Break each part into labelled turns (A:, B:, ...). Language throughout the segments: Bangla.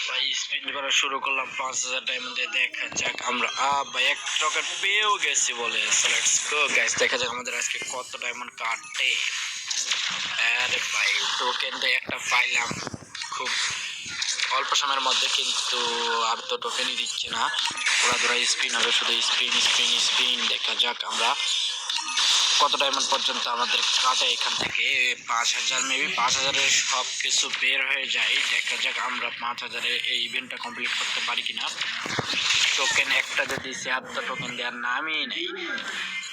A: ভাই স্পিন করা শুরু করলাম 5000 ডায়মন্ডে। দেখা যাক আমরা ভাই এক টকেন পেয়েও গেছি বলে। সো লেটস গো গাইস, দেখা যাক আমাদের আজকে কত ডায়মন্ড কাটে। আরে ভাই টোকেন তো একটা পাইলাম খুব অল্প সময়ের মধ্যে, কিন্তু আর তো টোকেনই দিচ্ছে না। ওরা ধরা স্পিন হবে, শুধু স্পিন স্পিন স্পিন। দেখা যাক আমরা কত ডায়মন্ড পর্যন্ত আমাদের কাটে এখান থেকে। 5000, মেবি 5000-এর সব কিছু বের হয়ে যায়। দেখা যাক আমরা 5000-এ এই ইভেন্টটা কমপ্লিট করতে পারি কিনা। টোকেন একটা যে দিয়েছে, আর তো টোকেন দেওয়ার নামই নেই।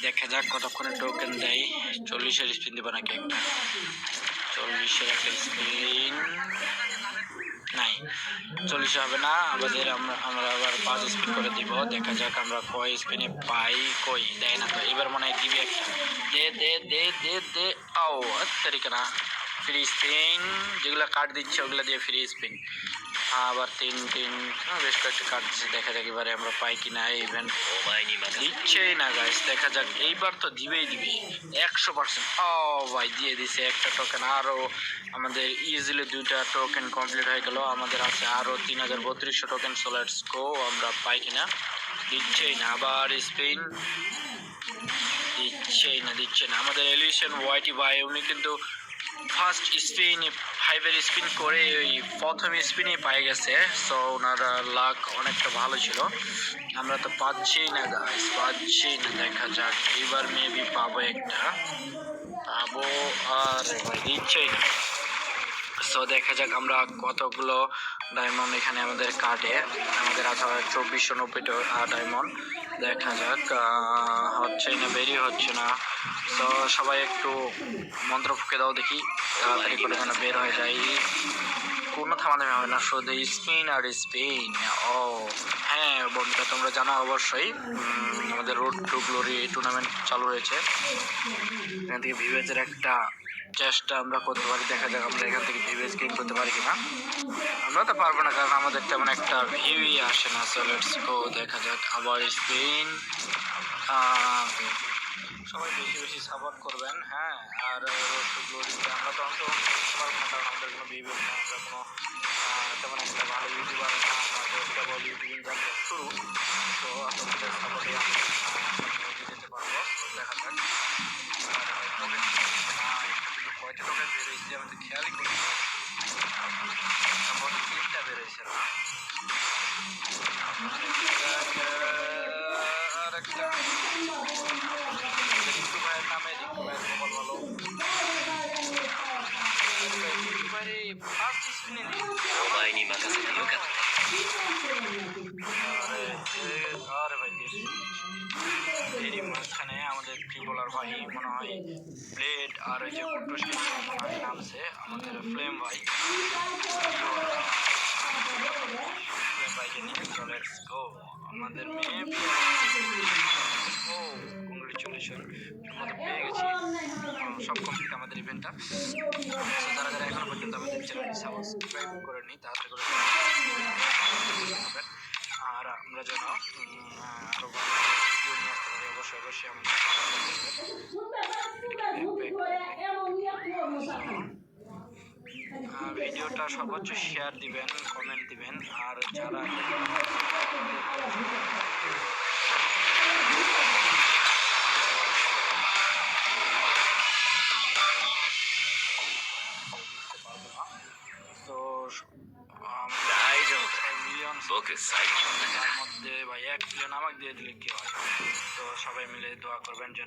A: দেখা যাক কতক্ষণে টোকেন দেয়। 40-এর স্পিন দেবো নাকি একটা? 40-এর একটা স্পিন নাই, 40 হবে না আমাদের। আমরা আবার 5 স্পিন করে দিব। দেখা যাক আমরা কয় স্পিনে পাই। কই দেয় না তো, এবার মনে হয় দিবি একটা। দে দে দে দে দে। আও তারিখ না, ফ্রি স্পিন যেগুলো কার্ড দিচ্ছে ওগুলো দিয়ে ফ্রি স্পিন। আবার তিন বেশ কয়েকটা কার্ড দিচ্ছে। দেখা যাক এবারে আমরা পাই কিনা। ইভেন্ট দিচ্ছেই না গাইস। দেখা যাক এইবার তো দিবেই 100%। ও ভাই দিয়ে দিছে একটা টোকেন। আরও আমাদের ইজিলি 2টা টোকেন কমপ্লিট হয়ে গেল। আমাদের আছে আরও 3200 টোকেন। সো লেটস গো, আমরা পাই কিনা। দিচ্ছেই না, আবার স্পিন দিচ্ছে না আমাদের এলিশন ওয়াইটি ভাই। উনি কিন্তু ফার্স্ট স্পিন 5-এর স্পিন করে ওই প্রথম স্পিনই পাই গেছে। সো ওনার লাক অনেকটা ভালো ছিল। আমরা তো পাচ্ছি না গাইস, পাচ্ছি না। দেখা যাক এইবার মেবি পাবো একটা, পাবো। আর দিচ্ছেই না। সো দেখা যাক আমরা কতগুলো ডায়মন্ড এখানে আমাদের কাটে। আমাদের আছে 2490 ডায়মন্ড। দেখা যাক হচ্ছে না, বেরিয়ে হচ্ছে না। তো সবাই একটু মন্ত্র ফুঁকে দাও দেখি, তাড়াতাড়ি করে যেন বের হয়ে যায়। কোনো থামানো হবে না, শুধু স্পিন আর স্পিন। ও হ্যাঁ বন্ধুরা, তোমরা জানো অবশ্যই আমাদের রোড টু গ্লোরি টুর্নামেন্ট চালু রয়েছে। এখান থেকে ভিভেজের একটা চেষ্টা আমরা করতে পারি। দেখা যাক আমরা এখান থেকে ভিভেজ গেইন করতে পারি কিনা। আমরা তো পারবো না, কারণ আমাদের তেমন একটা ভিউই আসে না। সো লেটস গো, দেখা যাক আবার স্পিন। সবাই বেশি বেশি সাপোর্ট করবেন, হ্যাঁ। আর রোড টু গ্লোরিতে আমরা তো অন্তত পারবো না, কারণ আমাদের কোনো ভিউজ না। আমরা কোনো তেমন একটা ভালো ইউটিউবার না, আমাদের কেবল ইউটিউবিং যাত্রা শুরু। তো আপনাদের সাপোর্টে আমি যেতে পারবো। দেখা যাক কয়টা টোকেন বেরোয়েছে আমি তো খেয়ালই করি। তারপরে 3টা বেরোয়েছে না। আর একটা রিঙ্কু ভাইয়ের নামে, রিঙ্কু ভাইয়ের মোবাইল ভালো। রিঙ্কু ভাইয়ের ফার্স্ট স্পিনে আরে ভাই এরই মাঝখানে আমাদের ট্রিপলার ভাই মনে হয় ব্লেড আর ওই যে কুট্টুস মনে হয় নামছে আমাদের ফ্লেম ভাই। ফ্লেম ভাইকে নিয়ে লেটস গো। আমাদের মেবি ও কংগ্রেচুলেশন, আমরা পেয়ে গেছি। সব কমপ্লিট আমাদের ইভেন্টটা। যারা যারা এখনো পর্যন্ত আমাদের চ্যানেলটি সাবস্ক্রাইব করেনি তাড়াতাড়ি করে আর আমরা যেন আরো ভিডিও নিয়ে আসতে পারি। অবশ্যই অবশ্যই আমাদের ভিডিওটা সর্বোচ্চ শেয়ার দিবেন, কমেন্ট দিবেন। আর যারা তো মিলিয়ন তার মধ্যে ভাই 1 মিলিয়ন আমাকে দিয়ে দিলে কি হয়। তো সবাই মিলে দোয়া করবেন যেন